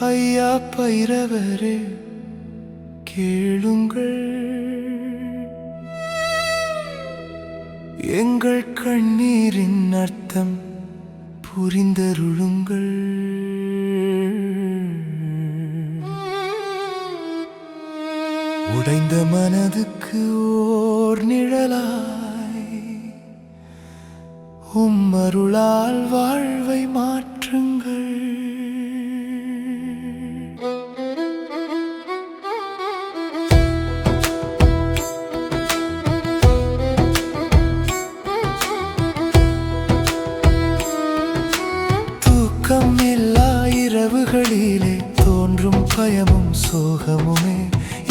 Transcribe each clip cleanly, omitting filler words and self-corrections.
ஐயா பைரவரே கேளுங்கள், எங்கள் கண்ணீரின் அர்த்தம் புரிந்தருளுங்கள். உடைந்த மனதுக்கு ஓர் நிழலாய் உம்மருளால் வாழ்வை மாற்றுங்கள். தூக்கம் இல்லா இரவுகளிலே தோன்றும் பயமும் சோகமுமே,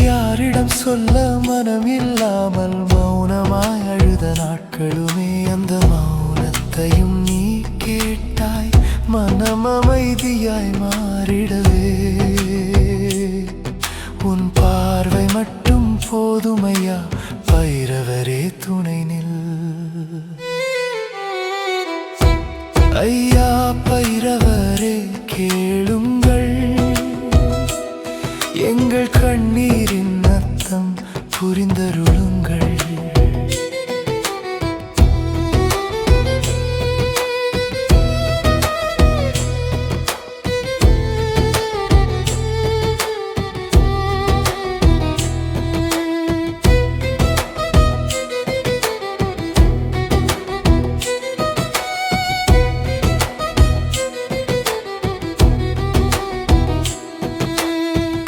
யாரிடம் சொல்ல மனம் இல்லாமல் மௌனமாய் அழுத நாட்களுமே. அந்த மௌனத்தையும் நீ கேட்டாய், மனம் அமைதியாய் மாறிடவே. உன் பார்வை மட்டும் போதுமையா பைரவரே, துணை நில். ஐயா பைரவரே கேளுங்கள், எங்கள் கண்ணீரின் அர்த்தம் புரிந்தருளுங்கள்.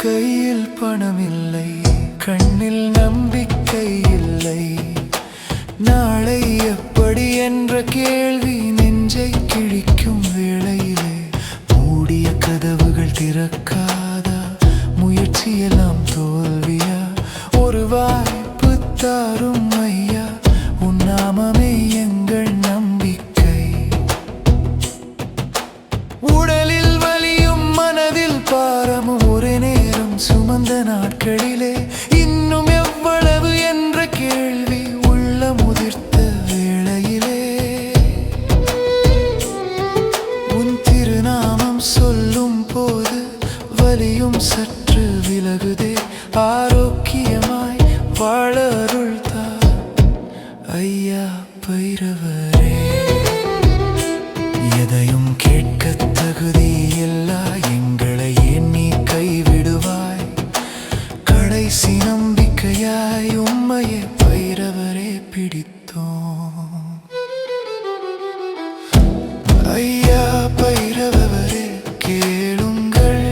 கையில் பணமில்லை, கண்ணில் நம்பிக்கை இல்லை, நாளை எப்படி என்ற கேள்வி நெஞ்சை கிழிக்கும் வேளையிலே, மூடிய கதவுகள் திறக்காதா, முயற்சியெல்லாம் தோல்வியா, ஒரு வாய்ப்பு தாரும் ஐயா, உன் நாமமே எங்கள் நம்பிக்கை. உடலில் வலியும் மனதில் பாரமும் ஒரே நேரம் சுமந்த நாட்களிலே, இன்னும் எவ்வளவு என்ற கேள்வி உள்ள முதிர்த்த வேளையிலே, உன் திருநாமம் சொல்லும் போது வலியும் சற்று விலகுதே. ஆரோக்கியமாய் வாழ அருள்தா ஐயா பைரவரே. எதையும் கேட்க தகுதியில்லா எங்களை எண்ணி கைவிடுவாய், கடைசி நம்பிக்கையாய் உம்மையே பைரவரே பிடித்தோம். ஐயா பைரவரே கேளுங்கள்,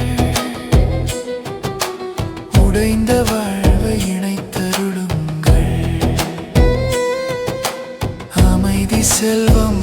உடைந்த வாழ்வை இணைத்தருளுங்கள். அமைதி செல்வம்